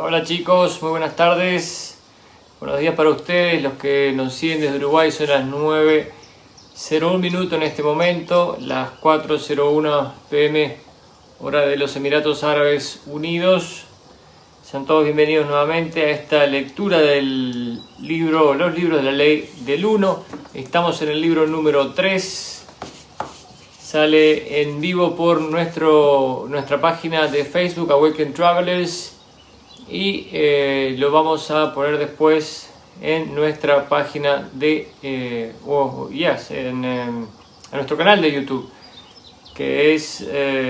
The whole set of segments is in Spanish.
Hola chicos, muy buenas tardes. Buenos días para ustedes, los que nos siguen desde Uruguay. Son las 9:01 minutos en este momento, las 4:01 p.m. hora de los Emiratos Árabes Unidos. Sean todos bienvenidos nuevamente a esta lectura del libro, los libros de la ley del 1. Estamos en el libro número 3. Sale en vivo por nuestra página de Facebook, Awaken Travelers, y lo vamos a poner después en nuestra página de en nuestro canal de YouTube, que es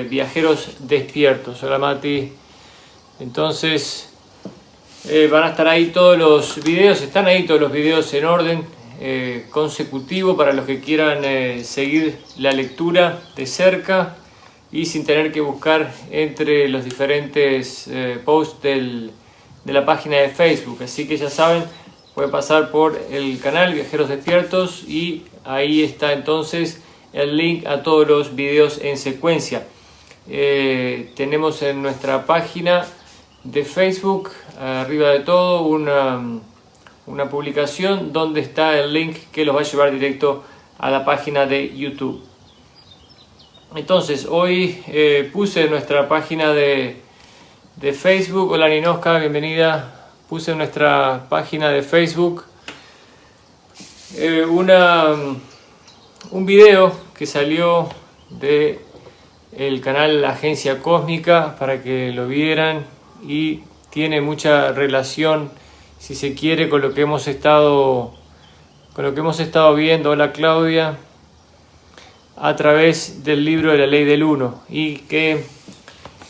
Viajeros Despiertos. Hola Mati. Entonces van a estar ahí todos los videos, están ahí todos los videos en orden consecutivo para los que quieran seguir la lectura de cerca y sin tener que buscar entre los diferentes posts de la página de Facebook. Así que ya saben, pueden pasar por el canal Viajeros Despiertos y ahí está entonces el link a todos los videos en secuencia. Tenemos en nuestra página de Facebook, arriba de todo, una publicación donde está el link que los va a llevar directo a la página de YouTube. Entonces, hoy puse en nuestra página de Facebook, hola Ninoska, bienvenida, puse en nuestra página de Facebook un video que salió de el canal Agencia Cósmica para que lo vieran, y tiene mucha relación, si se quiere, con lo que hemos estado viendo. Hola Claudia, a través del libro de la ley del 1. Y qué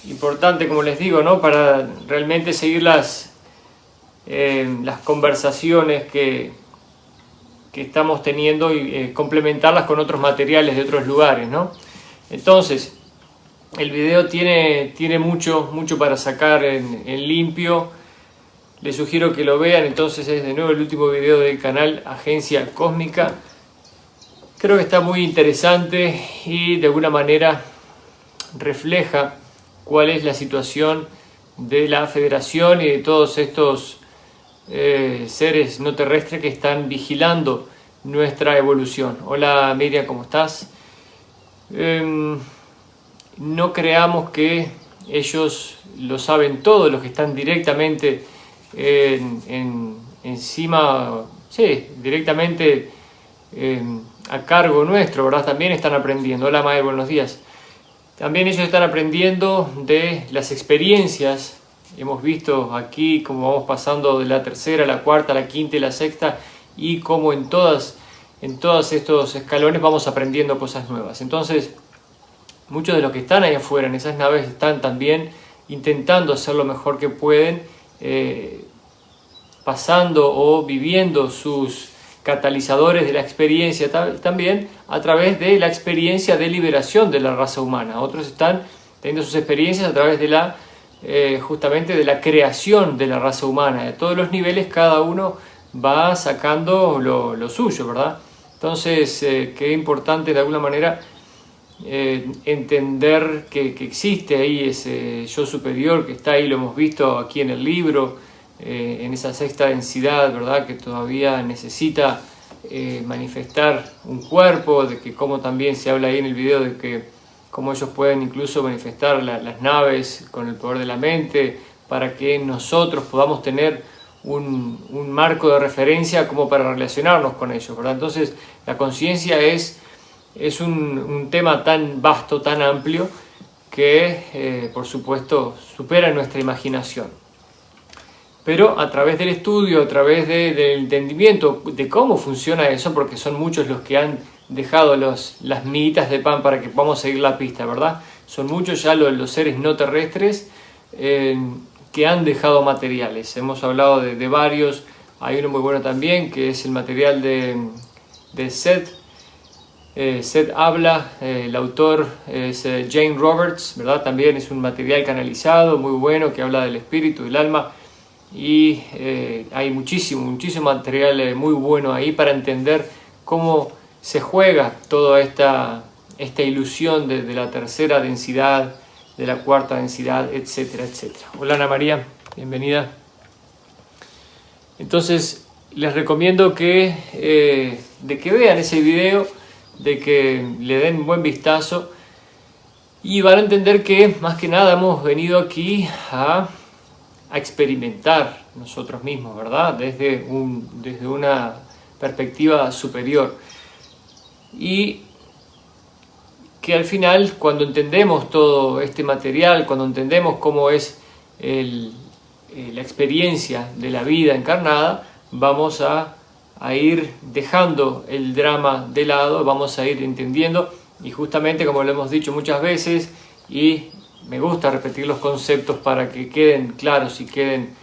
importante, como les digo, ¿no? Para realmente seguir las conversaciones que estamos teniendo y complementarlas con otros materiales de otros lugares, ¿no? Entonces, el video tiene mucho para sacar en limpio. Les sugiero que lo vean. Entonces es de nuevo el último video del canal Agencia Cósmica. Creo que está muy interesante y de alguna manera refleja cuál es la situación de la Federación y de todos estos seres no terrestres que están vigilando nuestra evolución. Hola Miriam, ¿cómo estás? No creamos que ellos lo saben todo, los que están directamente encima, sí, directamente a cargo nuestro, ¿verdad? También están aprendiendo. Hola Mael, buenos días. También ellos están aprendiendo de las experiencias. Hemos visto aquí cómo vamos pasando de la tercera, la cuarta, la quinta y la sexta, y cómo en todos estos escalones vamos aprendiendo cosas nuevas. Entonces, muchos de los que están ahí afuera en esas naves están también intentando hacer lo mejor que pueden, pasando o viviendo sus catalizadores de la experiencia también a través de la experiencia de liberación de la raza humana. Otros están teniendo sus experiencias a través de justamente de la creación de la raza humana. De todos los niveles cada uno va sacando lo suyo, ¿verdad? Entonces, qué importante de alguna manera entender que existe ahí ese yo superior que está ahí, lo hemos visto aquí en el libro, en esa sexta densidad, ¿verdad? Que todavía necesita manifestar un cuerpo, de que como también se habla ahí en el video de que cómo ellos pueden incluso manifestar las naves con el poder de la mente, para que nosotros podamos tener un marco de referencia como para relacionarnos con ellos, ¿verdad? Entonces la conciencia es un tema tan vasto, tan amplio, que por supuesto supera nuestra imaginación. Pero a través del estudio, a través del entendimiento de cómo funciona eso, porque son muchos los que han dejado las miguitas de pan para que podamos seguir la pista, ¿verdad? Son muchos ya los seres no terrestres que han dejado materiales. Hemos hablado de varios. Hay uno muy bueno también, que es el material de Seth. Seth habla, el autor es Jane Roberts, ¿verdad? También es un material canalizado muy bueno que habla del espíritu, del alma, y hay muchísimo material muy bueno ahí para entender cómo se juega toda esta ilusión de la tercera densidad, de la cuarta densidad, etcétera, etcétera. Hola Ana María. bienvenida. Entonces les recomiendo que vean ese video, de que le den un buen vistazo y van a entender que más que nada hemos venido aquí a experimentar nosotros mismos, ¿verdad? Desde una perspectiva superior. Y que al final, cuando entendemos todo este material, cuando entendemos cómo es la experiencia de la vida encarnada, vamos a ir dejando el drama de lado, vamos a ir entendiendo, y justamente como lo hemos dicho muchas veces, y me gusta repetir los conceptos para que queden claros y queden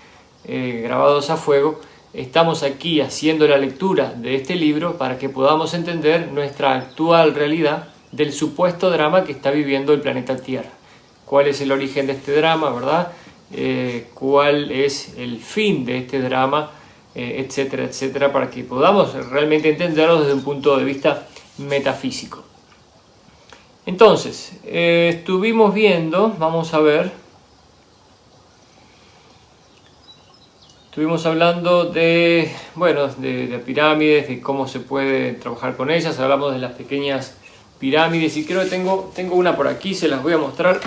grabados a fuego, estamos aquí haciendo la lectura de este libro para que podamos entender nuestra actual realidad del supuesto drama que está viviendo el planeta Tierra. ¿Cuál es el origen de este drama, verdad? ¿Cuál es el fin de este drama? Etcétera, etcétera, para que podamos realmente entenderlo desde un punto de vista metafísico. Entonces, estuvimos viendo, vamos a ver, estuvimos hablando de pirámides, de cómo se puede trabajar con ellas, hablamos de las pequeñas pirámides y creo que tengo una por aquí, se las voy a mostrar.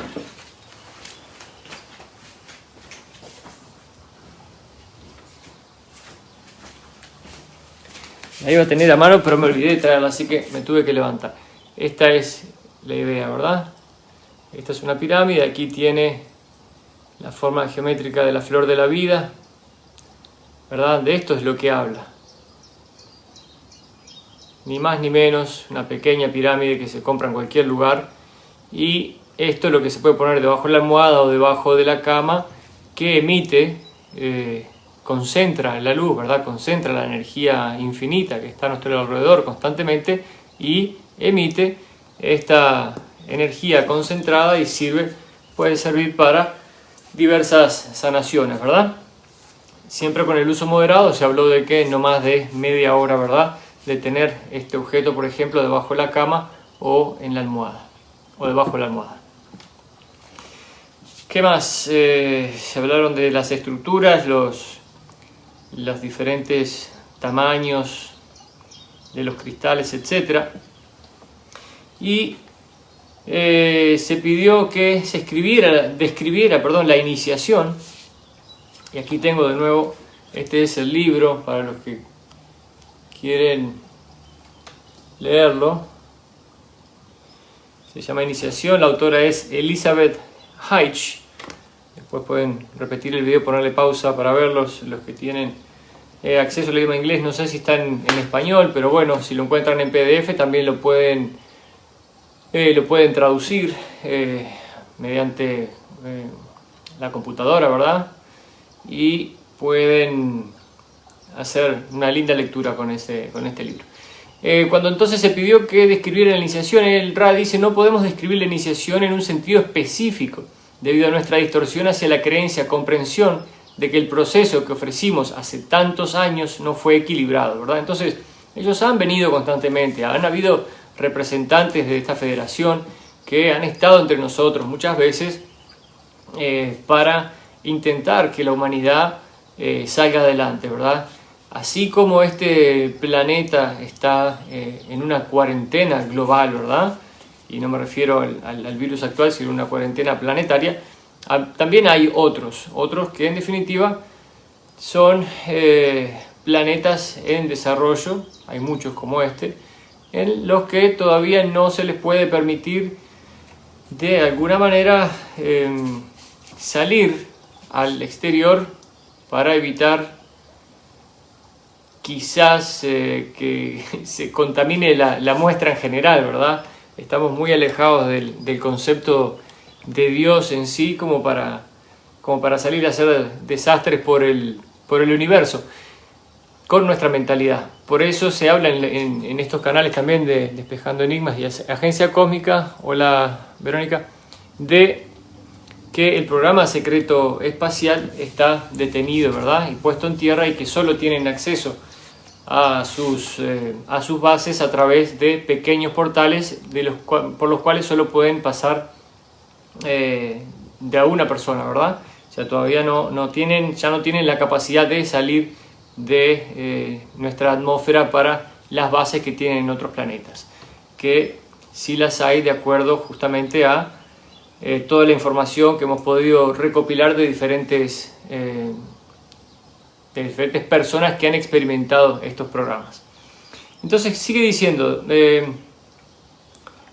La iba a tener a mano, pero me olvidé de traerla, así que me tuve que levantar. Esta es la idea, ¿verdad? Esta es una pirámide, aquí tiene la forma geométrica de la flor de la vida, ¿verdad? De esto es lo que habla. Ni más ni menos, una pequeña pirámide que se compra en cualquier lugar. Y esto es lo que se puede poner debajo de la almohada o debajo de la cama, que emite, concentra la luz, ¿verdad? Concentra la energía infinita que está a nuestro alrededor constantemente y emite esta energía concentrada y puede servir para diversas sanaciones, ¿verdad? Siempre con el uso moderado. Se habló de que no más de media hora, ¿verdad?, de tener este objeto, por ejemplo, debajo de la cama o en la almohada, o debajo de la almohada. ¿Qué más? Se hablaron de las estructuras, los diferentes tamaños de los cristales, etc. Y se pidió que se describiera la iniciación. Y aquí tengo de nuevo, este es el libro para los que quieren leerlo. Se llama Iniciación, la autora es Elizabeth Hitch. Después pueden repetir el video, ponerle pausa para verlos, los que tienen acceso al idioma inglés. No sé si está en español, pero bueno, si lo encuentran en PDF también lo pueden traducir mediante la computadora, ¿verdad? Y pueden hacer una linda lectura con este libro. Cuando entonces se pidió que describiera la iniciación, el Ra dice: no podemos describir la iniciación en un sentido específico, debido a nuestra distorsión hacia la creencia, comprensión de que el proceso que ofrecimos hace tantos años no fue equilibrado, ¿verdad? Entonces, ellos han venido constantemente, han habido representantes de esta federación que han estado entre nosotros muchas veces para intentar que la humanidad salga adelante, ¿verdad? Así como este planeta está en una cuarentena global, ¿verdad? Y no me refiero al virus actual, sino una cuarentena planetaria, también hay otros que en definitiva son planetas en desarrollo, hay muchos como este, en los que todavía no se les puede permitir de alguna manera salir al exterior para evitar quizás que se contamine la muestra en general, ¿verdad? Estamos muy alejados del concepto de Dios en sí como para salir a hacer desastres por el universo con nuestra mentalidad. Por eso se habla en estos canales también de Despejando Enigmas y Agencia Cósmica, hola Verónica, de que el programa secreto espacial está detenido, ¿verdad? Y puesto en tierra, y que solo tienen acceso a sus bases a través de pequeños portales por los cuales solo pueden pasar de a una persona, ¿verdad? sea, todavía ya no tienen la capacidad de salir de nuestra atmósfera para las bases que tienen en otros planetas, que sí las hay de acuerdo justamente a toda la información que hemos podido recopilar de diferentes personas que han experimentado estos programas. Entonces sigue diciendo,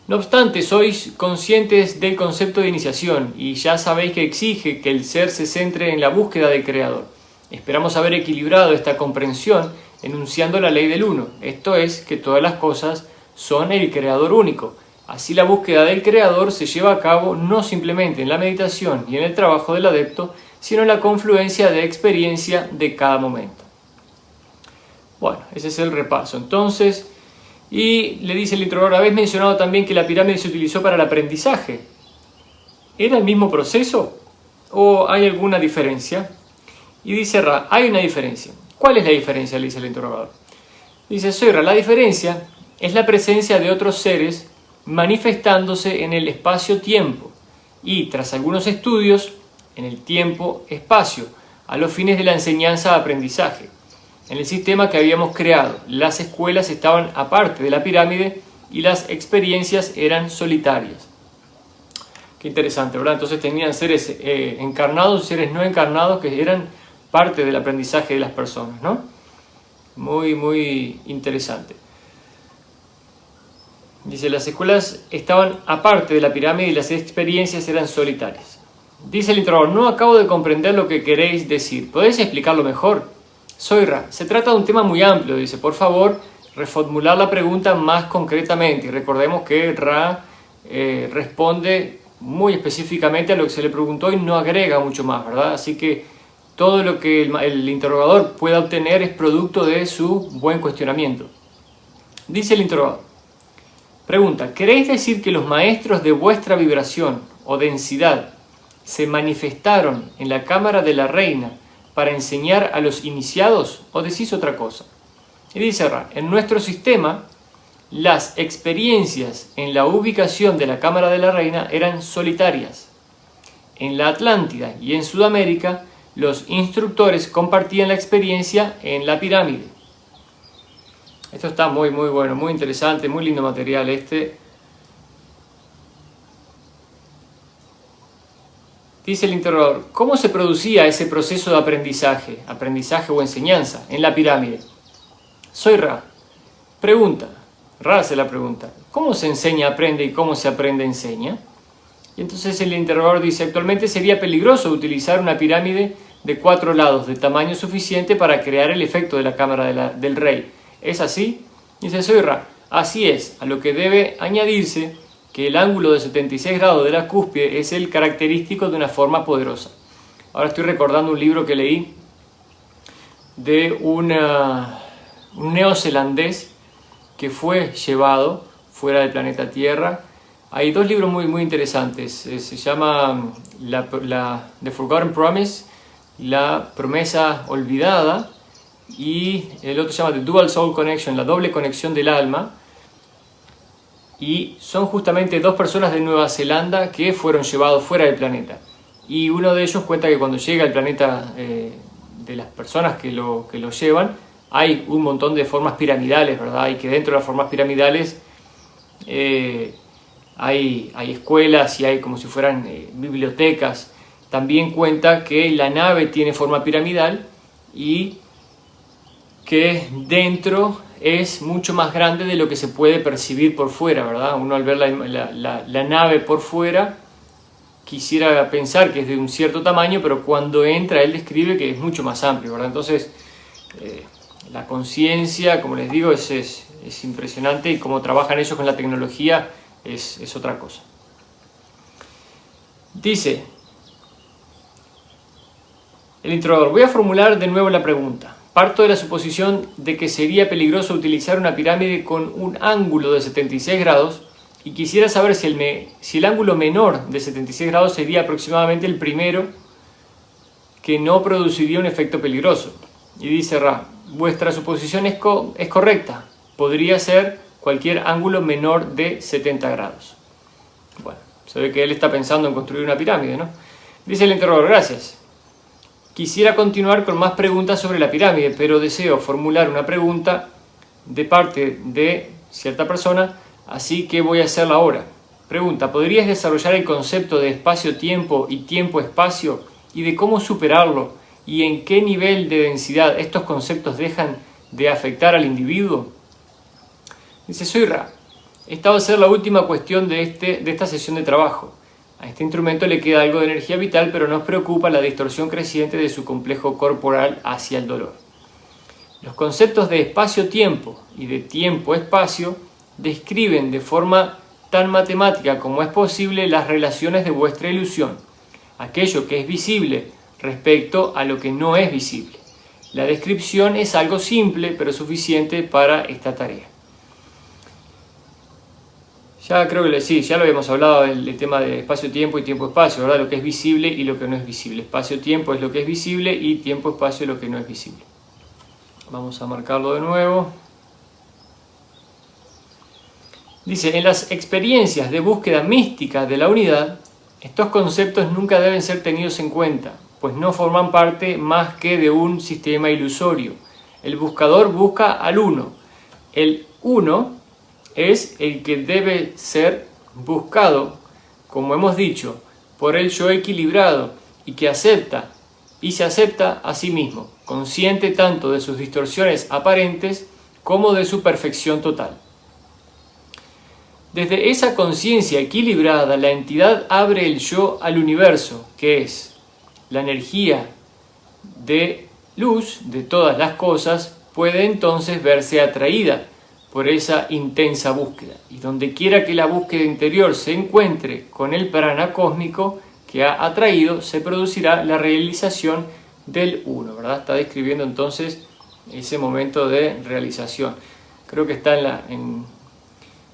no obstante, sois conscientes del concepto de iniciación y ya sabéis que exige que el ser se centre en la búsqueda del Creador. Esperamos haber equilibrado esta comprensión enunciando la ley del uno, esto es, que todas las cosas son el Creador único. Así la búsqueda del Creador se lleva a cabo no simplemente en la meditación y en el trabajo del adepto, sino en la confluencia de experiencia de cada momento. Bueno, ese es el repaso. Entonces, y le dice el introductor, habéis mencionado también que la pirámide se utilizó para el aprendizaje. ¿Era el mismo proceso o hay alguna diferencia? Y dice Ra, hay una diferencia. ¿Cuál es la diferencia?, le dice el interrogador. Dice, soy Ra, la diferencia es la presencia de otros seres manifestándose en el espacio-tiempo y, tras algunos estudios, en el tiempo-espacio, a los fines de la enseñanza-aprendizaje. En el sistema que habíamos creado, las escuelas estaban aparte de la pirámide y las experiencias eran solitarias. Qué interesante, ¿verdad? Entonces tenían seres encarnados y seres no encarnados que eran parte del aprendizaje de las personas, ¿no? Muy, muy interesante. Dice, las escuelas estaban aparte de la pirámide y las experiencias eran solitarias. Dice el interrogador, no acabo de comprender lo que queréis decir. ¿Podéis explicarlo mejor? Soy Ra. Se trata de un tema muy amplio. Dice, por favor, reformular la pregunta más concretamente. Y recordemos que Ra responde muy específicamente a lo que se le preguntó y no agrega mucho más, ¿verdad? Así que todo lo que el interrogador pueda obtener es producto de su buen cuestionamiento. Dice el interrogador, pregunta, ¿queréis decir que los maestros de vuestra vibración o densidad se manifestaron en la cámara de la reina para enseñar a los iniciados o decís otra cosa? Y dice Ra, en nuestro sistema, las experiencias en la ubicación de la cámara de la reina eran solitarias. En la Atlántida y en Sudamérica, los instructores compartían la experiencia en la pirámide. Esto está muy bueno, muy interesante, muy lindo material este. Dice el interrogador, ¿cómo se producía ese proceso de aprendizaje o enseñanza en la pirámide? Soy Ra. Pregunta, Ra hace la pregunta, ¿cómo se enseña, aprende y cómo se aprende, enseña? Y entonces el interrogador dice, actualmente sería peligroso utilizar una pirámide de 4 lados de tamaño suficiente para crear el efecto de la cámara del rey. ¿Es así? Dice, soy Ra. Así es, a lo que debe añadirse que el ángulo de 76 grados de la cúspide es el característico de una forma poderosa. Ahora estoy recordando un libro que leí de un neozelandés que fue llevado fuera del planeta Tierra. Hay 2 libros muy interesantes. Se llama The Forgotten Promise, la promesa olvidada, y el otro se llama The Dual Soul Connection, la doble conexión del alma. Y son justamente 2 personas de Nueva Zelanda que fueron llevados fuera del planeta. Y uno de ellos cuenta que cuando llega al planeta de las personas que lo llevan, hay un montón de formas piramidales, ¿verdad? Y que dentro de las formas piramidales hay escuelas y hay como si fueran bibliotecas. También cuenta que la nave tiene forma piramidal y que dentro es mucho más grande de lo que se puede percibir por fuera, ¿verdad? Uno al ver la nave por fuera quisiera pensar que es de un cierto tamaño, pero cuando entra él describe que es mucho más amplio, ¿verdad? Entonces la conciencia, como les digo, es impresionante, y cómo trabajan ellos con la tecnología es otra cosa. Dice el introductor, voy a formular de nuevo la pregunta. Parto de la suposición de que sería peligroso utilizar una pirámide con un ángulo de 76 grados y quisiera saber si el ángulo menor de 76 grados sería aproximadamente el primero que no produciría un efecto peligroso. Y dice Ra, vuestra suposición es correcta, podría ser cualquier ángulo menor de 70 grados. Bueno, se ve que él está pensando en construir una pirámide, ¿no? Dice el interrogador, gracias. Quisiera continuar con más preguntas sobre la pirámide, pero deseo formular una pregunta de parte de cierta persona, así que voy a hacerla ahora. Pregunta: ¿podrías desarrollar el concepto de espacio-tiempo y tiempo-espacio y de cómo superarlo y en qué nivel de densidad estos conceptos dejan de afectar al individuo? Dice: soy Ra. Esta va a ser la última cuestión de esta sesión de trabajo. A este instrumento le queda algo de energía vital, pero nos preocupa la distorsión creciente de su complejo corporal hacia el dolor. Los conceptos de espacio-tiempo y de tiempo-espacio describen de forma tan matemática como es posible las relaciones de vuestra ilusión, aquello que es visible respecto a lo que no es visible. La descripción es algo simple, pero suficiente para esta tarea. Ya creo que sí, ya lo habíamos hablado del tema de espacio-tiempo y tiempo-espacio, ¿verdad? Lo que es visible y lo que no es visible. Espacio-tiempo es lo que es visible y tiempo-espacio es lo que no es visible. Vamos a marcarlo de nuevo. Dice: en las experiencias de búsqueda mística de la unidad, estos conceptos nunca deben ser tenidos en cuenta, pues no forman parte más que de un sistema ilusorio. El buscador busca al uno. El uno es el que debe ser buscado, como hemos dicho, por el yo equilibrado y que acepta y se acepta a sí mismo, consciente tanto de sus distorsiones aparentes como de su perfección total. Desde esa conciencia equilibrada, la entidad abre el yo al universo, que es la energía de luz de todas las cosas, puede entonces verse atraída por esa intensa búsqueda. Y donde quiera que la búsqueda interior se encuentre con el prana cósmico que ha atraído, se producirá la realización del uno, ¿verdad? Está describiendo entonces ese momento de realización. Creo que está en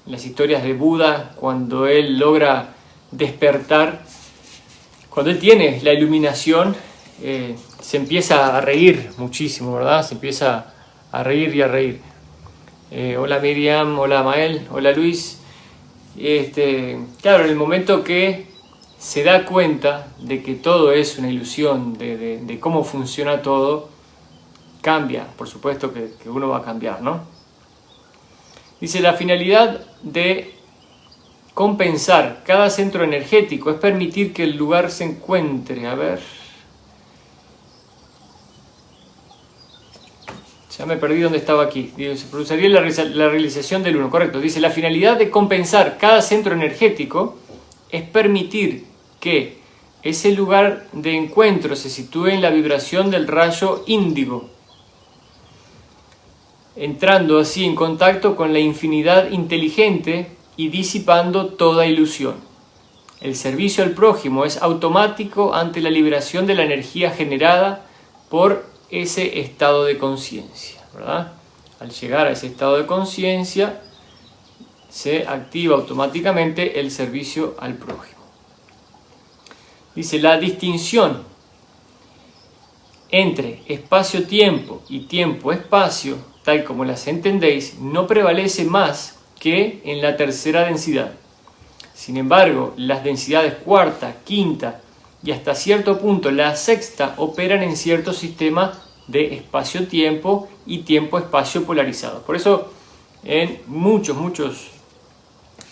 las historias de Buda, cuando él logra despertar, cuando él tiene la iluminación, se empieza a reír muchísimo, ¿verdad? Se empieza a reír y a reír. Hola Miriam, hola Mael, hola Luis. Claro, en el momento que se da cuenta de que todo es una ilusión, de cómo funciona todo, cambia, por supuesto que uno va a cambiar, ¿no? Dice: la finalidad de compensar cada centro energético es permitir que el lugar se encuentre, ya me perdí donde estaba aquí. Se produciría la realización del uno, correcto. Dice: la finalidad de compensar cada centro energético es permitir que ese lugar de encuentro se sitúe en la vibración del rayo índigo, entrando así en contacto con la infinidad inteligente y disipando toda ilusión. El servicio al prójimo es automático ante la liberación de la energía generada por ese estado de conciencia, ¿verdad? Al llegar a ese estado de conciencia, se activa automáticamente el servicio al prójimo. Dice: la distinción entre espacio-tiempo y tiempo-espacio, tal como las entendéis, no prevalece más que en la tercera densidad. Sin embargo, las densidades cuarta, quinta y hasta cierto punto la sexta operan en cierto sistema de espacio-tiempo y tiempo-espacio polarizado. Por eso, en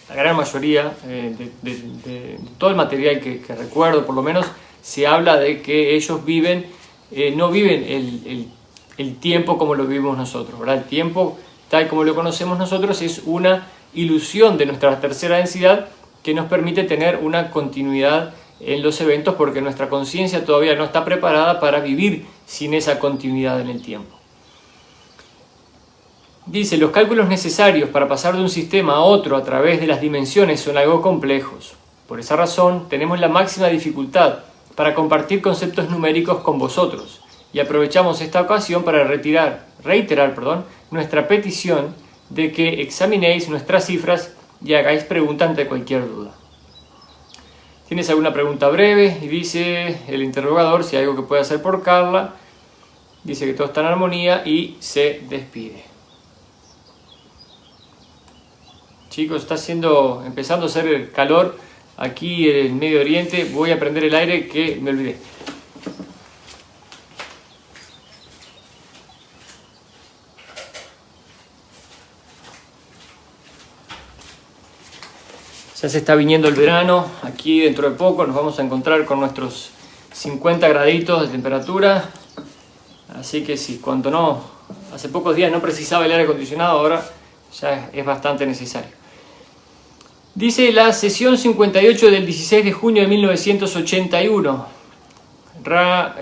la gran mayoría de todo el material que recuerdo, por lo menos, se habla de que ellos no viven el tiempo como lo vivimos nosotros, ¿verdad? El tiempo, tal como lo conocemos nosotros, es una ilusión de nuestra tercera densidad que nos permite tener una continuidad en los eventos, porque nuestra conciencia todavía no está preparada para vivir sin esa continuidad en el tiempo. Dice: los cálculos necesarios para pasar de un sistema a otro a través de las dimensiones son algo complejos. Por esa razón, tenemos la máxima dificultad para compartir conceptos numéricos con vosotros, y aprovechamos esta ocasión para reiterar nuestra petición de que examinéis nuestras cifras y hagáis preguntas ante cualquier duda. ¿Tienes alguna pregunta breve? Y dice el interrogador si hay algo que pueda hacer por Carla. Dice que todo está en armonía y se despide. Chicos, está empezando a hacer calor aquí en Medio Oriente. Voy a prender el aire que me olvidé. Ya se está viniendo el verano, aquí dentro de poco nos vamos a encontrar con nuestros 50 graditos de temperatura, así que si cuando no, hace pocos días no precisaba el aire acondicionado, ahora ya es bastante necesario. Dice la sesión 58 del 16 de junio de 1981. Ra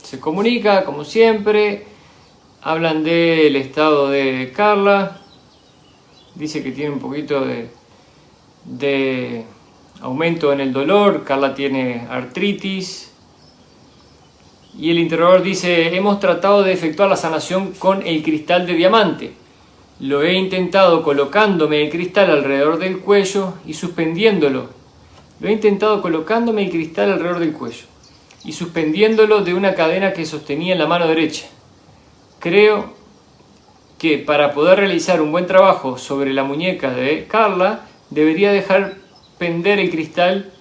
se comunica, como siempre, hablan del estado de Carla, dice que tiene un poquito de aumento en el dolor, Carla tiene artritis, y el interrogador dice: hemos tratado de efectuar la sanación con el cristal de diamante. Lo he intentado colocándome el cristal alrededor del cuello y suspendiéndolo. Lo he intentado colocándome el cristal alrededor del cuello y suspendiéndolo de una cadena que sostenía en la mano derecha. Creo que para poder realizar un buen trabajo sobre la muñeca de Carla, debería dejar pender el cristal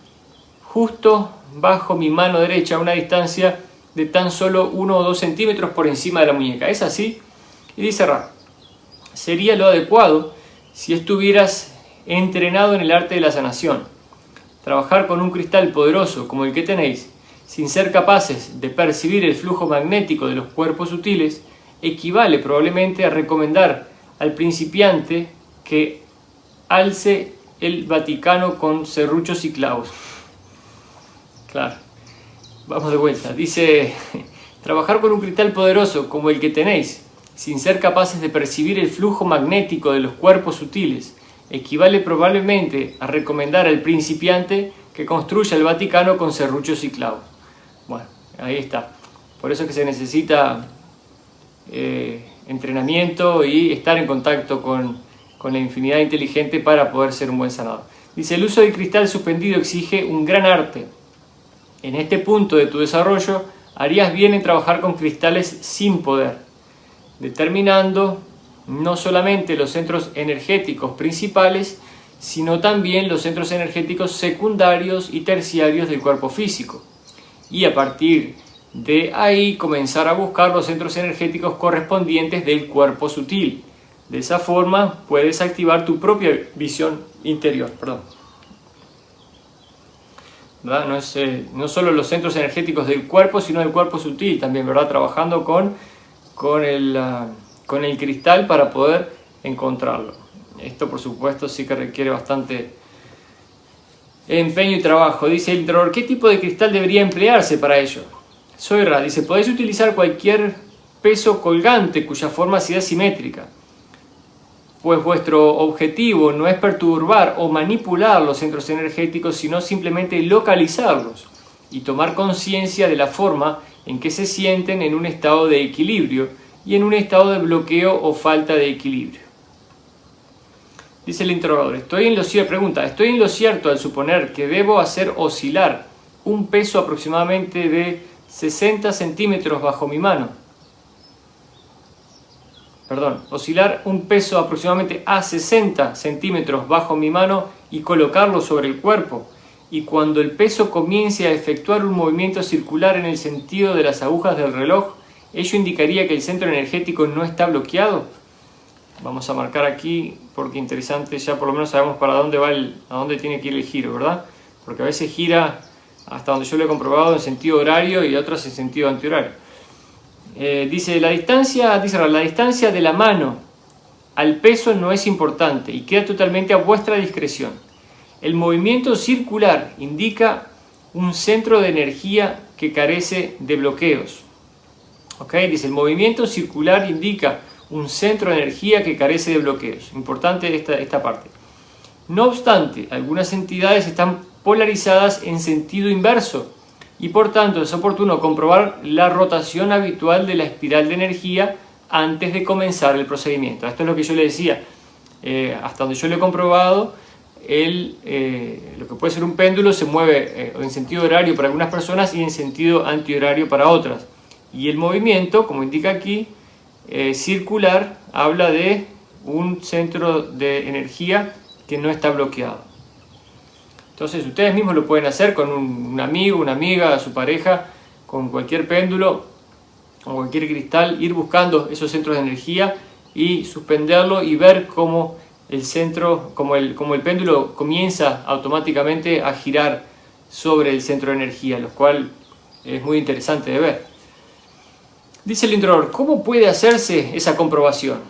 justo bajo mi mano derecha a una distancia de tan solo 1 o 2 centímetros por encima de la muñeca. ¿Es así? Y dice Ra: sería lo adecuado si estuvieras entrenado en el arte de la sanación. Trabajar con un cristal poderoso como el que tenéis, sin ser capaces de percibir el flujo magnético de los cuerpos sutiles, equivale probablemente a recomendar al principiante que alce el Vaticano con serruchos y clavos. Claro, vamos de vuelta. Dice: trabajar con un cristal poderoso como el que tenéis, sin ser capaces de percibir el flujo magnético de los cuerpos sutiles, equivale probablemente a recomendar al principiante que construya el Vaticano con serruchos y clavos. Bueno, ahí está. Por eso es que se necesita entrenamiento y estar en contacto con la infinidad inteligente para poder ser un buen sanador. Dice: el uso del cristal suspendido exige un gran arte. En este punto de tu desarrollo harías bien en trabajar con cristales sin poder, determinando no solamente los centros energéticos principales, sino también los centros energéticos secundarios y terciarios del cuerpo físico. Y a partir de ahí comenzar a buscar los centros energéticos correspondientes del cuerpo sutil. De esa forma puedes activar tu propia visión interior. ¿Verdad? No solo los centros energéticos del cuerpo, sino del cuerpo sutil también, ¿verdad? Trabajando con el cristal para poder encontrarlo. Esto, por supuesto, sí que requiere bastante empeño y trabajo. Dice el interrogador: ¿qué tipo de cristal debería emplearse para ello? Soy Ra. Dice: podéis utilizar cualquier peso colgante cuya forma sea simétrica, pues vuestro objetivo no es perturbar o manipular los centros energéticos, sino simplemente localizarlos y tomar conciencia de la forma en que se sienten en un estado de equilibrio y en un estado de bloqueo o falta de equilibrio. Dice el interrogador: estoy en lo cierto al suponer que debo hacer oscilar un peso aproximadamente de 60 centímetros bajo mi mano. Oscilar un peso aproximadamente a 60 centímetros bajo mi mano y colocarlo sobre el cuerpo. Y cuando el peso comience a efectuar un movimiento circular en el sentido de las agujas del reloj, ¿ello indicaría que el centro energético no está bloqueado? Vamos a marcar aquí porque interesante, ya por lo menos sabemos para dónde va a dónde tiene que ir el giro, ¿verdad? Porque a veces gira, hasta donde yo lo he comprobado, en sentido horario y otras en sentido antihorario. Dice la distancia de la mano al peso no es importante y queda totalmente a vuestra discreción. El movimiento circular indica un centro de energía que carece de bloqueos. Dice: el movimiento circular indica un centro de energía que carece de bloqueos. Importante esta parte. No obstante, algunas entidades están polarizadas en sentido inverso y por tanto es oportuno comprobar la rotación habitual de la espiral de energía antes de comenzar el procedimiento. Esto es lo que yo le decía. Hasta donde yo lo he comprobado, lo que puede ser un péndulo se mueve en sentido horario para algunas personas y en sentido antihorario para otras. Y el movimiento, como indica aquí, circular, habla de un centro de energía que no está bloqueado. Entonces ustedes mismos lo pueden hacer con un amigo, una amiga, su pareja, con cualquier péndulo o cualquier cristal, ir buscando esos centros de energía y suspenderlo y ver cómo el centro, como el péndulo comienza automáticamente a girar sobre el centro de energía, lo cual es muy interesante de ver. Dice el introductor, ¿cómo puede hacerse esa comprobación?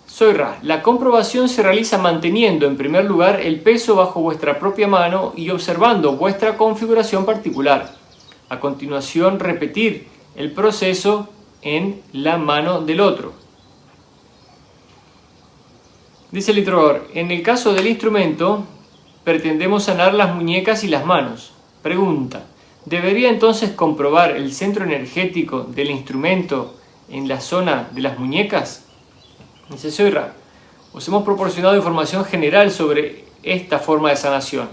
Soy Ra. La comprobación se realiza manteniendo en primer lugar el peso bajo vuestra propia mano y observando vuestra configuración particular. A continuación, repetir el proceso en la mano del otro. Dice el introductor, en el caso del instrumento, pretendemos sanar las muñecas y las manos. Pregunta, ¿debería entonces comprobar el centro energético del instrumento en la zona de las muñecas? Dice, soy Ra. Os hemos proporcionado información general sobre esta forma de sanación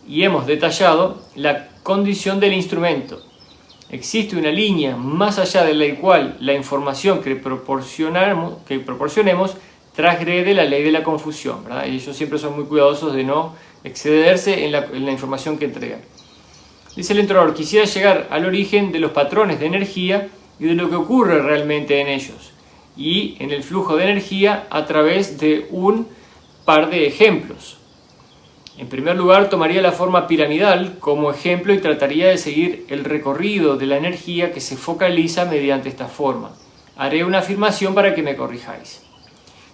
y hemos detallado la condición del instrumento. Existe una línea más allá de la cual la información que proporcionemos transgrede la ley de la confusión, ¿verdad? Y ellos siempre son muy cuidadosos de no excederse en la información que entregan. Dice el introductor, quisiera llegar al origen de los patrones de energía y de lo que ocurre realmente en ellos y en el flujo de energía a través de un par de ejemplos. En primer lugar, tomaría la forma piramidal como ejemplo y trataría de seguir el recorrido de la energía que se focaliza mediante esta forma. Haré una afirmación para que me corrijáis.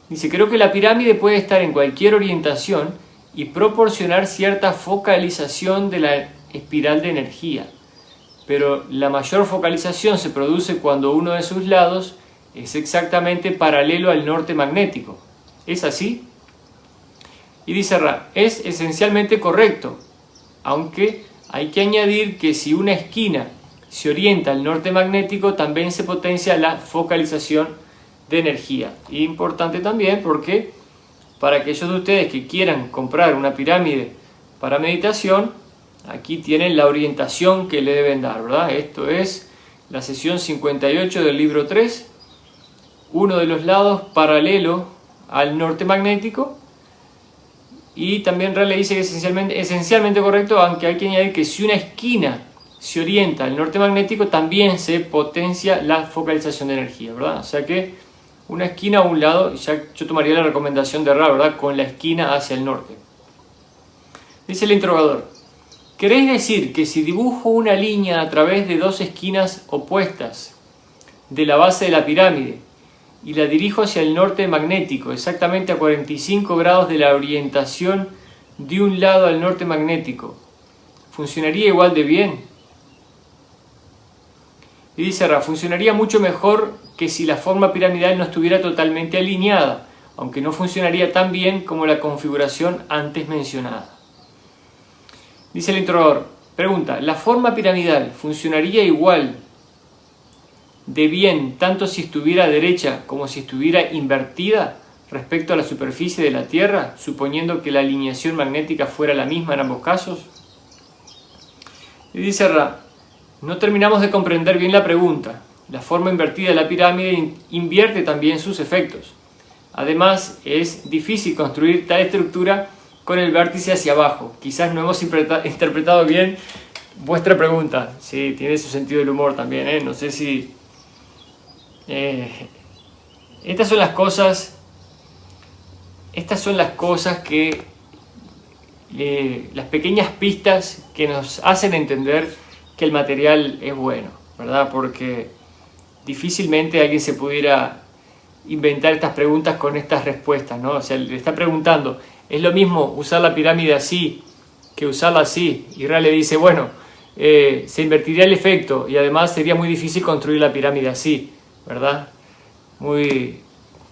Dice, creo que la pirámide puede estar en cualquier orientación y proporcionar cierta focalización de la espiral de energía, pero la mayor focalización se produce cuando uno de sus lados es exactamente paralelo al norte magnético. ¿Es así? Y dice Ra, es esencialmente correcto, aunque hay que añadir que si una esquina se orienta al norte magnético, también se potencia la focalización de energía. Importante también porque para aquellos de ustedes que quieran comprar una pirámide para meditación, aquí tienen la orientación que le deben dar, ¿verdad? Esto es la sesión 58 del libro 3, uno de los lados paralelo al norte magnético, y también Ra le dice que es esencialmente correcto, aunque hay que añadir que si una esquina se orienta al norte magnético, también se potencia la focalización de energía, ¿verdad? O sea que una esquina a un lado, ya yo tomaría la recomendación de Ra, ¿verdad? Con la esquina hacia el norte. Dice el interrogador, ¿queréis decir que si dibujo una línea a través de dos esquinas opuestas de la base de la pirámide y la dirijo hacia el norte magnético, exactamente a 45 grados de la orientación de un lado al norte magnético, funcionaría igual de bien? Y dice Ra, funcionaría mucho mejor que si la forma piramidal no estuviera totalmente alineada, aunque no funcionaría tan bien como la configuración antes mencionada. Dice el interrogador, pregunta, ¿la forma piramidal funcionaría igual de bien tanto si estuviera derecha como si estuviera invertida respecto a la superficie de la Tierra, suponiendo que la alineación magnética fuera la misma en ambos casos? Y dice Ra, no terminamos de comprender bien la pregunta. La forma invertida de la pirámide invierte también sus efectos. Además, es difícil construir tal estructura con el vértice hacia abajo. Quizás no hemos interpretado bien vuestra pregunta. Sí, tiene su sentido del humor también, ¿eh? No sé si... Estas son las cosas que... las pequeñas pistas que nos hacen entender que el material es bueno, ¿verdad? Porque difícilmente alguien se pudiera inventar estas preguntas con estas respuestas, ¿no? O sea, le está preguntando, ¿es lo mismo usar la pirámide así que usarla así? Y Ra le dice, bueno, se invertiría el efecto y además sería muy difícil construir la pirámide así, ¿verdad? Muy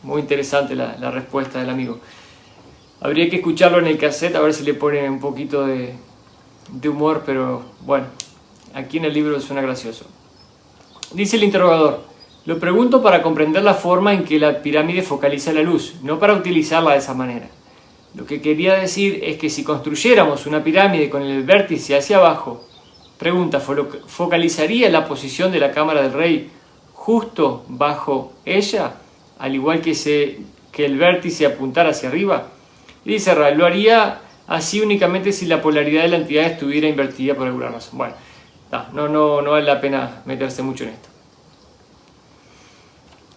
interesante la respuesta del amigo. Habría que escucharlo en el cassette a ver si le pone un poquito de humor, pero bueno, aquí en el libro suena gracioso. Dice el interrogador, lo pregunto para comprender la forma en que la pirámide focaliza la luz, no para utilizarla de esa manera. Lo que quería decir es que si construyéramos una pirámide con el vértice hacia abajo, pregunta, ¿focalizaría la posición de la cámara del rey justo bajo ella, al igual que el vértice apuntara hacia arriba? Y dice Ra, lo haría así únicamente si la polaridad de la entidad estuviera invertida por alguna razón. Bueno, no vale la pena meterse mucho en esto.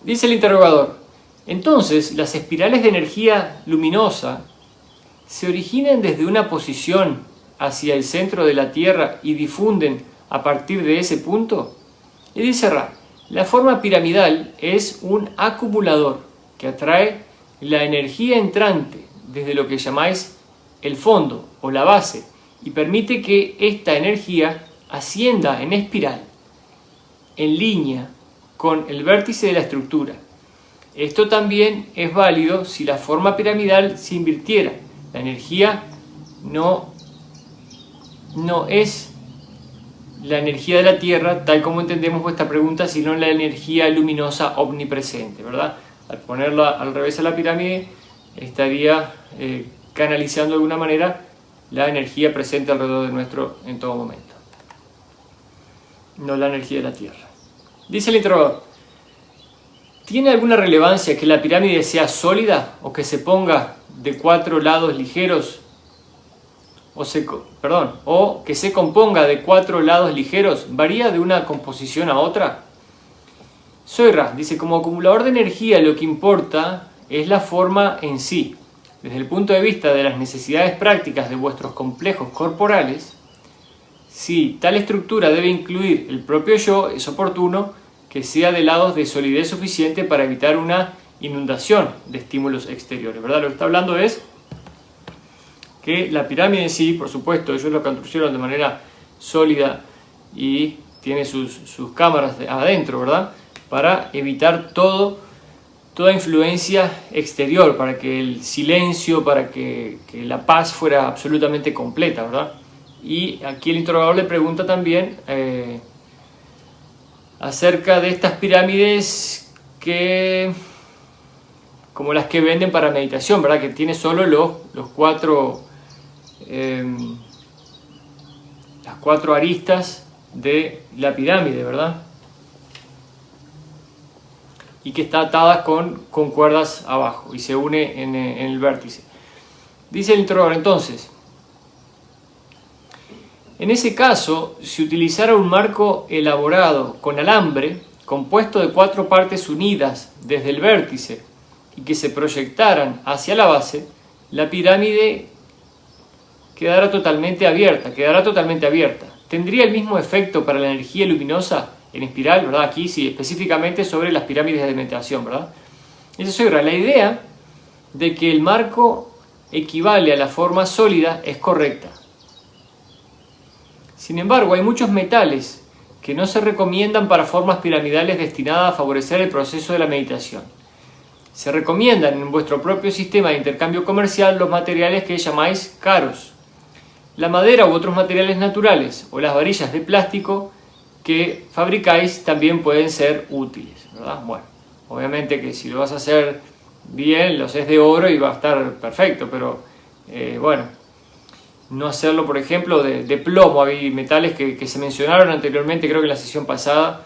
Dice el interrogador, Entonces, las espirales de energía luminosa se originan desde una posición hacia el centro de la Tierra y difunden a partir de ese punto. Y dice Ra, la forma piramidal es un acumulador que atrae la energía entrante desde lo que llamáis el fondo o la base y permite que esta energía ascienda en espiral, en línea con el vértice de la estructura. Esto también es válido si la forma piramidal se invirtiera. La energía no es la energía de la Tierra, tal como entendemos vuestra pregunta, sino la energía luminosa omnipresente, ¿verdad? Al ponerla al revés a la pirámide, estaría canalizando de alguna manera la energía presente alrededor de nuestro en todo momento, no la energía de la Tierra. Dice el interrogador, ¿tiene alguna relevancia que la pirámide sea sólida o que se ponga de 4 lados ligeros o que se componga de 4 lados ligeros? ¿Varía de una composición a otra? Soy Ra, dice, como acumulador de energía lo que importa es la forma en sí. Desde el punto de vista de las necesidades prácticas de vuestros complejos corporales, si tal estructura debe incluir el propio yo, es oportuno que sea de lados de solidez suficiente para evitar una inundación de estímulos exteriores, ¿verdad? Lo que está hablando es que la pirámide en sí, por supuesto, ellos lo construyeron de manera sólida y tiene sus cámaras adentro, ¿verdad? Para evitar toda influencia exterior, para que el silencio, para que la paz fuera absolutamente completa, ¿verdad? Y aquí el interrogador le pregunta también acerca de estas pirámides como las que venden para meditación, ¿verdad? Que tiene solo las 4 aristas de la pirámide, ¿verdad? Y que está atada con cuerdas abajo y se une en el vértice. Dice el interrogador entonces, en ese caso, si utilizara un marco elaborado con alambre, compuesto de 4 partes unidas desde el vértice y que se proyectaran hacia la base, la pirámide quedará totalmente abierta. ¿Tendría el mismo efecto para la energía luminosa en espiral, ¿verdad? Aquí sí, específicamente sobre las pirámides de meditación, ¿verdad? Esa es la idea de que el marco equivale a la forma sólida es correcta. Sin embargo, hay muchos metales que no se recomiendan para formas piramidales destinadas a favorecer el proceso de la meditación. Se recomiendan en vuestro propio sistema de intercambio comercial los materiales que llamáis caros, la madera u otros materiales naturales o las varillas de plástico que fabricáis también pueden ser útiles, ¿verdad? Bueno, obviamente que si lo vas a hacer bien, lo haces de oro y va a estar perfecto, pero bueno, no hacerlo, por ejemplo, de plomo. Hay metales que se mencionaron anteriormente, creo que en la sesión pasada,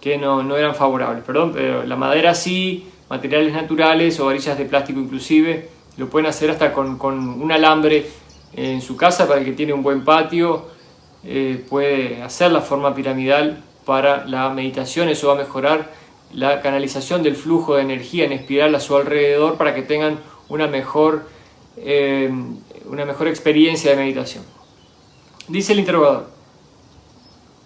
que no eran favorables, pero la madera sí, materiales naturales o varillas de plástico inclusive, lo pueden hacer hasta con un alambre en su casa. Para el que tiene un buen patio, puede hacer la forma piramidal para la meditación. Eso va a mejorar la canalización del flujo de energía en espiral a su alrededor para que tengan una mejor experiencia de meditación. Dice el interrogador,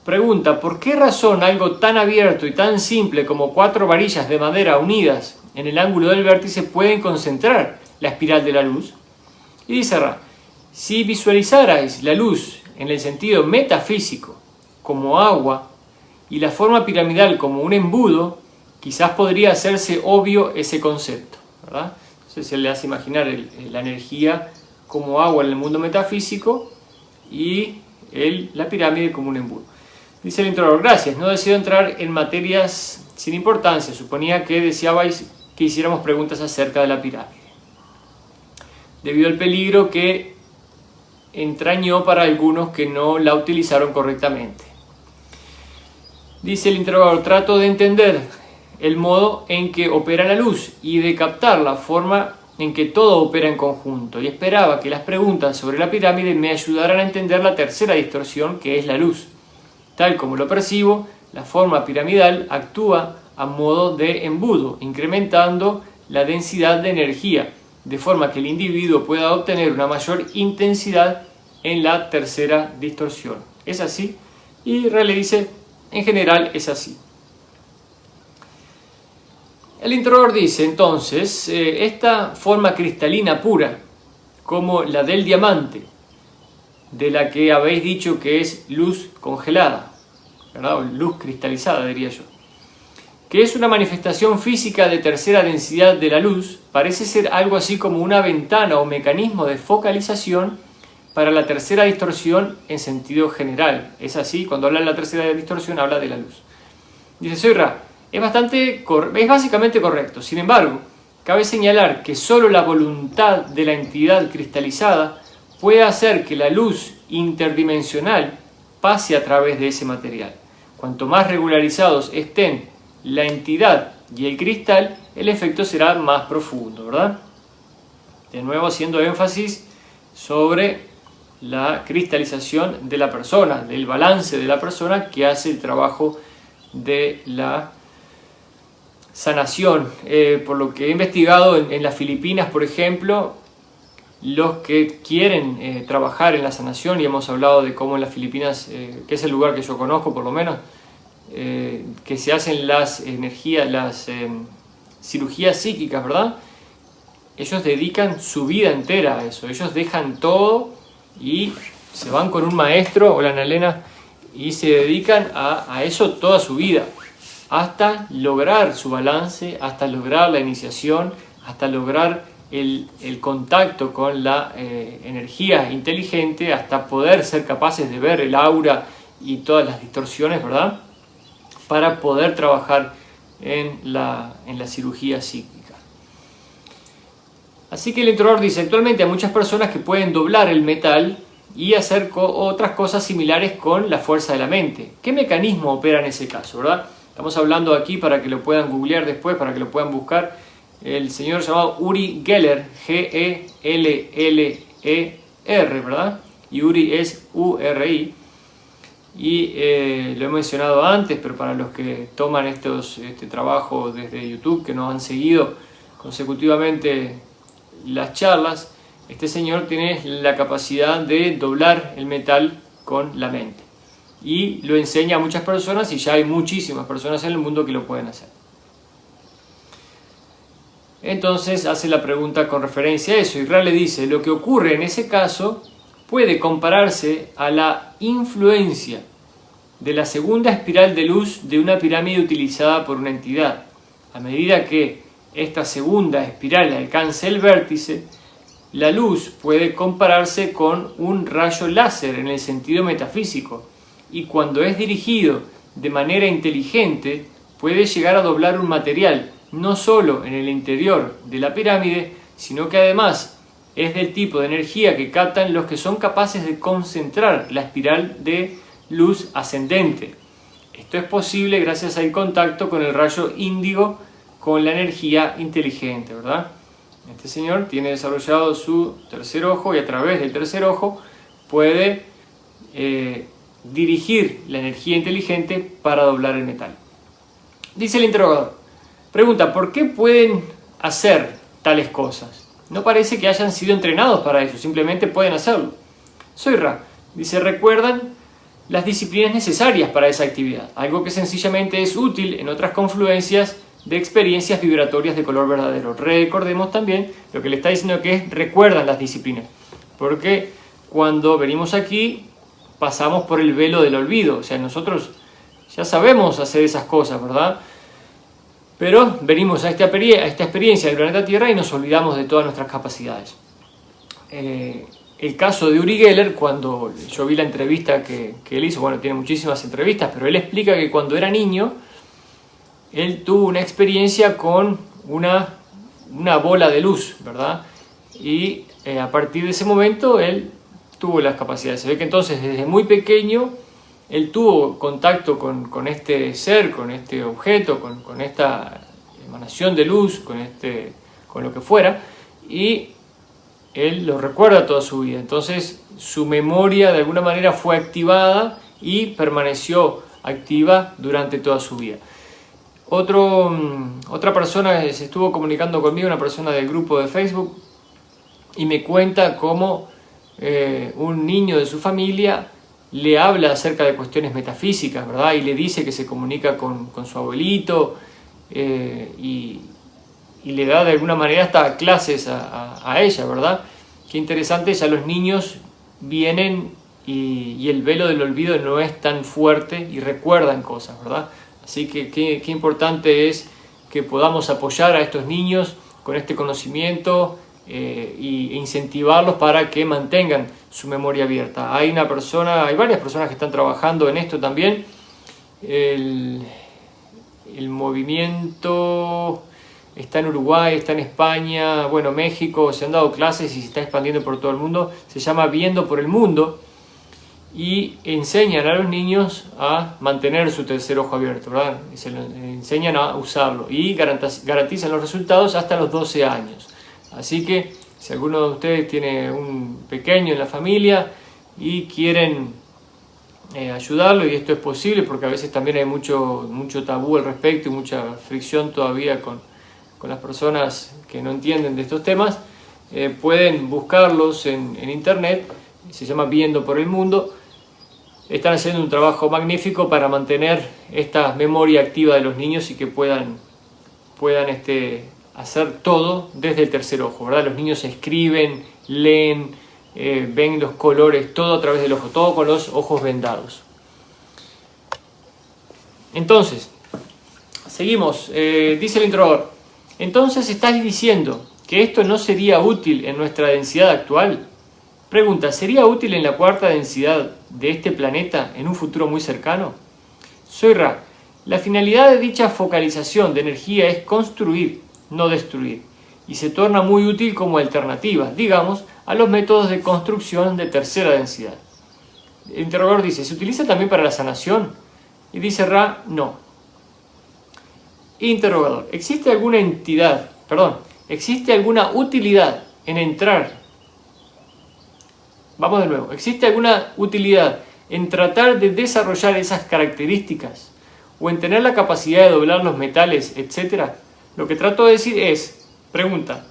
pregunta, ¿por qué razón algo tan abierto y tan simple como 4 varillas de madera unidas en el ángulo del vértice pueden concentrar la espiral de la luz? Y dice Ra, si visualizarais la luz en el sentido metafísico como agua y la forma piramidal como un embudo, quizás podría hacerse obvio ese concepto, ¿verdad? Entonces se le hace imaginar la energía como agua en el mundo metafísico y la pirámide como un embudo. Dice el interrogador, gracias, no deseo entrar en materias sin importancia, suponía que deseabais que hiciéramos preguntas acerca de la pirámide, debido al peligro que entrañó para algunos que no la utilizaron correctamente. Dice el interrogador, trato de entender el modo en que opera la luz y de captar la forma en que todo opera en conjunto, y esperaba que las preguntas sobre la pirámide me ayudaran a entender la tercera distorsión, que es la luz. Tal como lo percibo, la forma piramidal actúa a modo de embudo, incrementando la densidad de energía, de forma que el individuo pueda obtener una mayor intensidad en la tercera distorsión. ¿Es así? Y Rayleigh dice, en general es así. El introductor dice entonces, esta forma cristalina pura, como la del diamante, de la que habéis dicho que es luz congelada, ¿verdad? O luz cristalizada, diría yo, que es una manifestación física de tercera densidad de la luz, parece ser algo así como una ventana o mecanismo de focalización para la tercera distorsión en sentido general. Es así, cuando habla de la tercera distorsión habla de la luz. Dice Seurat, es básicamente correcto. Sin embargo, cabe señalar que solo la voluntad de la entidad cristalizada puede hacer que la luz interdimensional pase a través de ese material. Cuanto más regularizados estén la entidad y el cristal, el efecto será más profundo, ¿verdad? De nuevo haciendo énfasis sobre la cristalización de la persona, del balance de la persona que hace el trabajo de la sanación. Por lo que he investigado en las Filipinas, por ejemplo, los que quieren trabajar en la sanación, y hemos hablado de cómo en las Filipinas, que es el lugar que yo conozco por lo menos, que se hacen las cirugías psíquicas, ¿verdad? Ellos dedican su vida entera a eso, ellos dejan todo y se van con un maestro o la Annalena y se dedican a eso toda su vida, hasta lograr su balance, hasta lograr la iniciación, hasta lograr el contacto con la energía inteligente, hasta poder ser capaces de ver el aura y todas las distorsiones, ¿verdad?, para poder trabajar en la cirugía psíquica. Así que el introductor dice, actualmente hay muchas personas que pueden doblar el metal y hacer otras cosas similares con la fuerza de la mente. ¿Qué mecanismo opera en ese caso, verdad? Estamos hablando aquí para que lo puedan googlear después, para que lo puedan buscar. El señor llamado Uri Geller, G-E-L-L-E-R, ¿verdad? Y Uri es U-R-I. Y lo he mencionado antes, pero para los que toman este trabajo desde YouTube, que nos han seguido consecutivamente las charlas, este señor tiene la capacidad de doblar el metal con la mente. Y lo enseña a muchas personas, y ya hay muchísimas personas en el mundo que lo pueden hacer. Entonces hace la pregunta con referencia a eso, y Rayleigh dice, lo que ocurre en ese caso puede compararse a la influencia de la segunda espiral de luz de una pirámide utilizada por una entidad. A medida que esta segunda espiral alcance el vértice, la luz puede compararse con un rayo láser en el sentido metafísico, y cuando es dirigido de manera inteligente puede llegar a doblar un material, no solo en el interior de la pirámide, sino que además es del tipo de energía que captan los que son capaces de concentrar la espiral de luz ascendente. Esto es posible gracias al contacto con el rayo índigo con la energía inteligente, ¿verdad? Este señor tiene desarrollado su tercer ojo y a través del tercer ojo puede dirigir la energía inteligente para doblar el metal. Dice el interrogador, pregunta, ¿por qué pueden hacer tales cosas? No parece que hayan sido entrenados para eso, simplemente pueden hacerlo. Seurat dice, ¿recuerdan las disciplinas necesarias para esa actividad? Algo que sencillamente es útil en otras confluencias de experiencias vibratorias de color verdadero. Recordemos también lo que le está diciendo, que es recuerdan las disciplinas, porque cuando venimos aquí pasamos por el velo del olvido, o sea, nosotros ya sabemos hacer esas cosas, ¿verdad? Pero venimos a esta experiencia del planeta Tierra y nos olvidamos de todas nuestras capacidades. El caso de Uri Geller, cuando yo vi la entrevista que él hizo, bueno, tiene muchísimas entrevistas, pero él explica que cuando era niño, él tuvo una experiencia con una bola de luz, ¿verdad? Y a partir de ese momento, él tuvo las capacidades. Se ve que entonces, desde muy pequeño, él tuvo contacto con este ser, con este objeto, con esta emanación de luz, con lo que fuera, y él lo recuerda toda su vida. Entonces su memoria de alguna manera fue activada y permaneció activa durante toda su vida. Otra persona se estuvo comunicando conmigo, una persona del grupo de Facebook, y me cuenta cómo un niño de su familia le habla acerca de cuestiones metafísicas, ¿verdad? Y le dice que se comunica con su abuelito y le da de alguna manera hasta clases a ella, ¿verdad? Qué interesante, ya los niños vienen y el velo del olvido no es tan fuerte y recuerdan cosas, ¿verdad? Así que qué importante es que podamos apoyar a estos niños con este conocimiento e incentivarlos para que mantengan su memoria abierta. Hay varias personas que están trabajando en esto también. El movimiento está en Uruguay, está en España, bueno, México, se han dado clases y se está expandiendo por todo el mundo. Se llama Viendo por el Mundo y enseñan a los niños a mantener su tercer ojo abierto, ¿verdad? Se lo enseñan a usarlo y garantizan los resultados hasta los 12 años. Así que si alguno de ustedes tiene un pequeño en la familia y quieren ayudarlo, y esto es posible porque a veces también hay mucho tabú al respecto y mucha fricción todavía con las personas que no entienden de estos temas, pueden buscarlos en internet, se llama Viendo por el Mundo. Están haciendo un trabajo magnífico para mantener esta memoria activa de los niños y que puedan hacer todo desde el tercer ojo, ¿verdad? Los niños escriben, leen, ven los colores, todo a través del ojo, todo con los ojos vendados. Entonces, seguimos, dice el introductor, entonces estás diciendo que esto no sería útil en nuestra densidad actual. Pregunta, ¿sería útil en la cuarta densidad de este planeta en un futuro muy cercano? Soy Ra. La finalidad de dicha focalización de energía es construir, no destruir, y se torna muy útil como alternativa, digamos, a los métodos de construcción de tercera densidad. El interrogador dice, ¿se utiliza también para la sanación? Y dice Ra, no. Interrogador, ¿existe alguna utilidad en entrar? Vamos de nuevo, ¿existe alguna utilidad en tratar de desarrollar esas características o en tener la capacidad de doblar los metales, etcétera? Lo que trato de decir es, pregunta,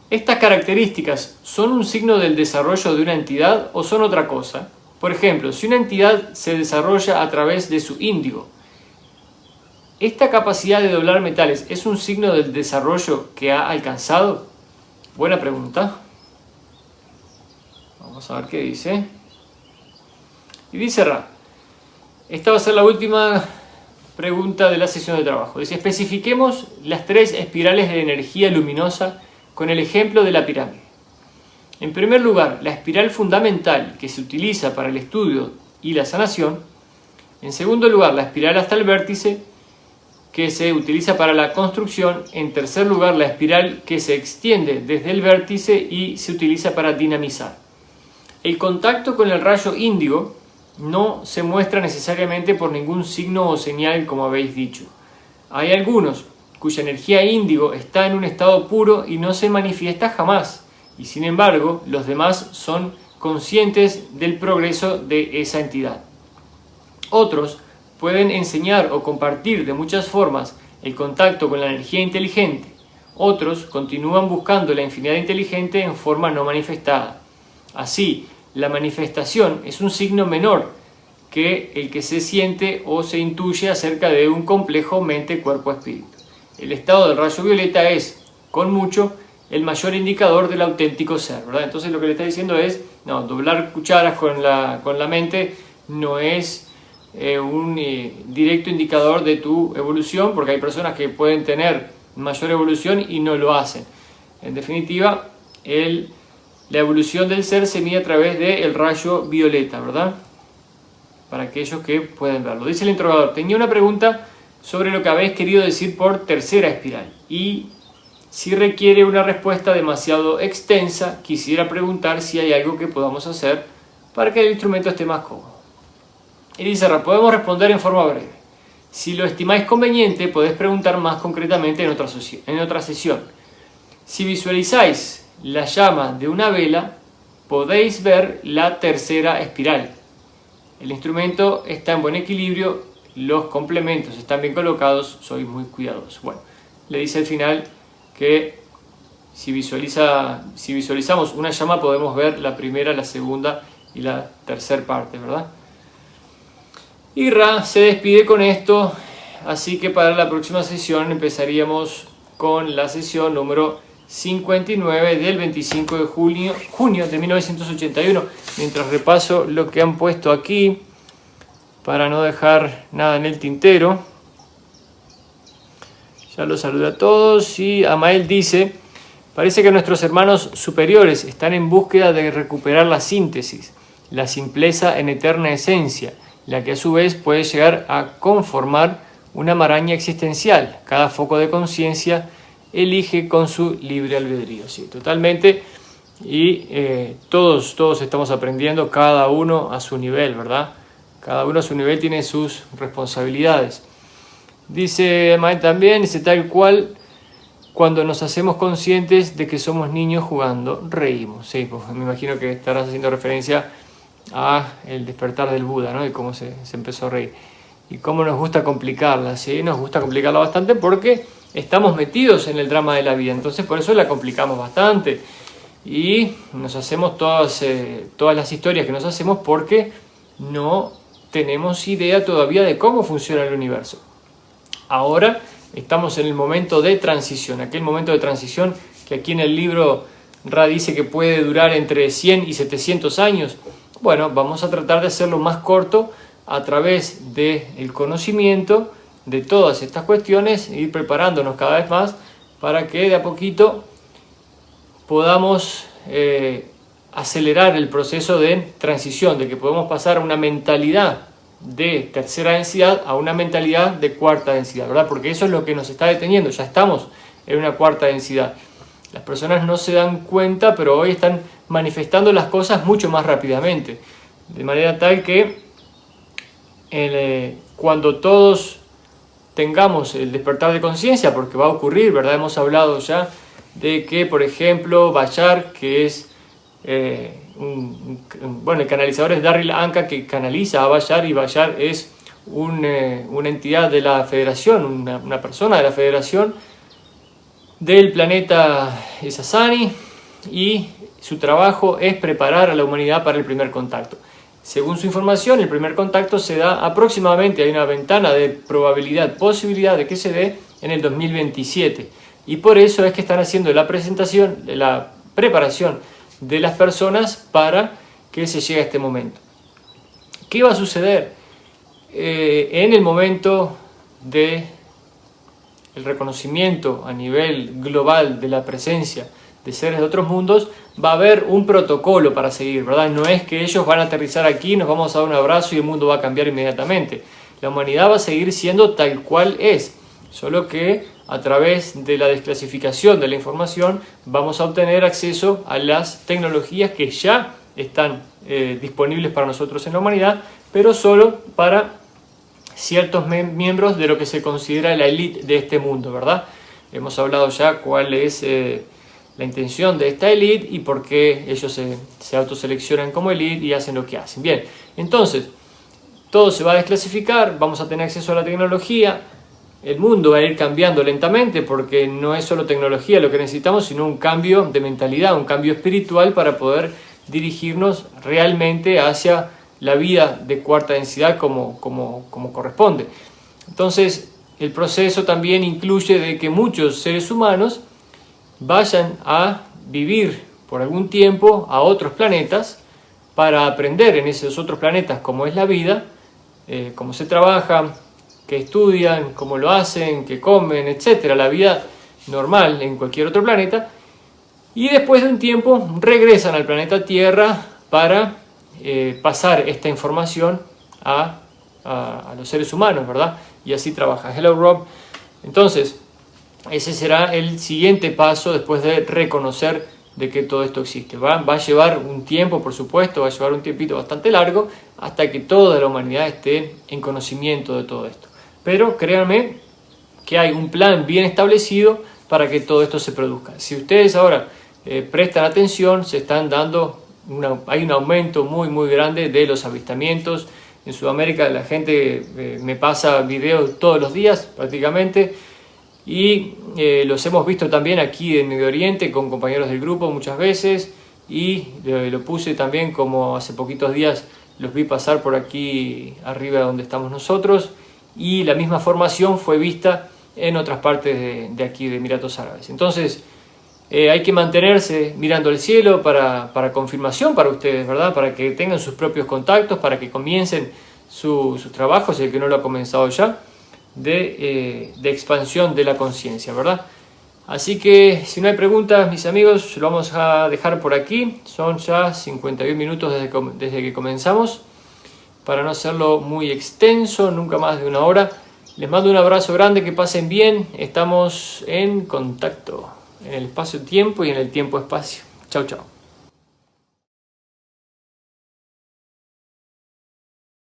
¿estas características son un signo del desarrollo de una entidad o son otra cosa? Por ejemplo, si una entidad se desarrolla a través de su índigo, ¿esta capacidad de doblar metales es un signo del desarrollo que ha alcanzado? Buena pregunta. Vamos a ver qué dice. Y dice Ra, esta va a ser la última pregunta de la sesión de trabajo. Dice, especifiquemos las 3 espirales de energía luminosa con el ejemplo de la pirámide. En primer lugar, la espiral fundamental que se utiliza para el estudio y la sanación. En segundo lugar, la espiral hasta el vértice que se utiliza para la construcción. En tercer lugar, la espiral que se extiende desde el vértice y se utiliza para dinamizar. El contacto con el rayo índigo no se muestra necesariamente por ningún signo o señal, como habéis dicho. Hay algunos cuya energía índigo está en un estado puro y no se manifiesta jamás, y sin embargo los demás son conscientes del progreso de esa entidad. Otros pueden enseñar o compartir de muchas formas el contacto con la energía inteligente. Otros continúan buscando la infinidad inteligente en forma no manifestada. Así, la manifestación es un signo menor que el que se siente o se intuye acerca de un complejo mente-cuerpo-espíritu. El estado del rayo violeta es, con mucho, el mayor indicador del auténtico ser, ¿verdad? Entonces lo que le está diciendo es, no, doblar cucharas con la mente no es un directo indicador de tu evolución, porque hay personas que pueden tener mayor evolución y no lo hacen. En definitiva, la evolución del ser se mide a través del rayo violeta, ¿verdad? Para aquellos que pueden verlo. Dice el interrogador, tenía una pregunta sobre lo que habéis querido decir por tercera espiral y si requiere una respuesta demasiado extensa, quisiera preguntar si hay algo que podamos hacer para que el instrumento esté más cómodo. Y dice, podemos responder en forma breve. Si lo estimáis conveniente, podéis preguntar más concretamente en otra sesión. Si visualizáis la llama de una vela, podéis ver la tercera espiral. El instrumento está en buen equilibrio, los complementos están bien colocados, soy muy cuidadoso. Bueno, le dice al final que si visualizamos una llama podemos ver la primera, la segunda y la tercera parte, ¿verdad? Y Ra se despide con esto, así que para la próxima sesión empezaríamos con la sesión número 59 del 25 de junio de 1981. Mientras repaso lo que han puesto aquí, para no dejar nada en el tintero. Ya los saludo a todos y Amael dice: parece que nuestros hermanos superiores están en búsqueda de recuperar la síntesis, la simpleza en eterna esencia, la que a su vez puede llegar a conformar una maraña existencial. Cada foco de conciencia elige con su libre albedrío. Sí, totalmente. Y todos estamos aprendiendo, cada uno a su nivel, ¿verdad? Cada uno a su nivel tiene sus responsabilidades. Dice Mae también, dice tal cual, cuando nos hacemos conscientes de que somos niños jugando, reímos. Sí, pues me imagino que estarás haciendo referencia a el despertar del Buda, ¿no? Y cómo se empezó a reír. Y cómo nos gusta complicarla, ¿sí? Nos gusta complicarla bastante porque estamos metidos en el drama de la vida. Entonces por eso la complicamos bastante. Y nos hacemos todas las historias que nos hacemos porque no tenemos idea todavía de cómo funciona el universo. Ahora estamos en el momento de transición, aquel momento de transición que aquí en el libro Ra dice que puede durar entre 100 y 700 años. Bueno, vamos a tratar de hacerlo más corto a través del conocimiento de todas estas cuestiones, ir preparándonos cada vez más para que de a poquito podamos acelerar el proceso de transición, de que podemos pasar a una mentalidad de tercera densidad a una mentalidad de cuarta densidad, ¿verdad? Porque eso es lo que nos está deteniendo, ya estamos en una cuarta densidad. Las personas no se dan cuenta, pero hoy están manifestando las cosas mucho más rápidamente, de manera tal que cuando todos tengamos el despertar de conciencia, porque va a ocurrir, ¿verdad? Hemos hablado ya de que, por ejemplo, Bashar, que es el canalizador es Darryl Anka, que canaliza a Bashar, y Bashar es una entidad de la federación, una persona de la federación del planeta Sasani, y su trabajo es preparar a la humanidad para el primer contacto. Según su información, el primer contacto se da aproximadamente, hay una ventana de posibilidad de que se dé en el 2027, y por eso es que están haciendo la preparación de las personas para que se llegue a este momento. ¿Qué va a suceder? En el momento del reconocimiento a nivel global de la presencia de seres de otros mundos, va a haber un protocolo para seguir, ¿verdad? No es que ellos van a aterrizar aquí, nos vamos a dar un abrazo y el mundo va a cambiar inmediatamente. La humanidad va a seguir siendo tal cual es, solo que a través de la desclasificación de la información vamos a obtener acceso a las tecnologías que ya están disponibles para nosotros en la humanidad, pero solo para ciertos miembros de lo que se considera la élite de este mundo, ¿verdad? Hemos hablado ya cuál es la intención de esta élite y por qué ellos se autoseleccionan como élite y hacen lo que hacen. Bien, entonces todo se va a desclasificar, vamos a tener acceso a la tecnología. El mundo va a ir cambiando lentamente porque no es solo tecnología lo que necesitamos, sino un cambio de mentalidad, un cambio espiritual para poder dirigirnos realmente hacia la vida de cuarta densidad como corresponde. Entonces, el proceso también incluye de que muchos seres humanos vayan a vivir por algún tiempo a otros planetas para aprender en esos otros planetas cómo es la vida, cómo se trabaja, que estudian, cómo lo hacen, que comen, etcétera, la vida normal en cualquier otro planeta, y después de un tiempo regresan al planeta Tierra para pasar esta información a los seres humanos, ¿verdad? Y así trabaja. Hello Rob. Entonces, ese será el siguiente paso después de reconocer de que todo esto existe. Va a llevar un tiempo, por supuesto, va a llevar un tiempito bastante largo hasta que toda la humanidad esté en conocimiento de todo esto. Pero créanme que hay un plan bien establecido para que todo esto se produzca. Si ustedes ahora prestan atención, se están dando hay un aumento muy grande de los avistamientos En Sudamérica la gente me pasa videos todos los días prácticamente, y los hemos visto también aquí en Medio Oriente con compañeros del grupo muchas veces, y lo puse también como hace poquitos días los vi pasar por aquí arriba donde estamos nosotros, y la misma formación fue vista en otras partes de aquí de Emiratos Árabes. Entonces hay que mantenerse mirando al cielo para confirmación para ustedes, ¿verdad? Para que tengan sus propios contactos, para que comiencen sus trabajos, el que no lo ha comenzado ya, de expansión de la conciencia, ¿verdad? Así que si no hay preguntas, mis amigos, lo vamos a dejar por aquí. Son ya 51 minutos desde que comenzamos, para no hacerlo muy extenso, nunca más de una hora. Les mando un abrazo grande, que pasen bien. Estamos en contacto en el espacio-tiempo y en el tiempo-espacio. Chau, chau.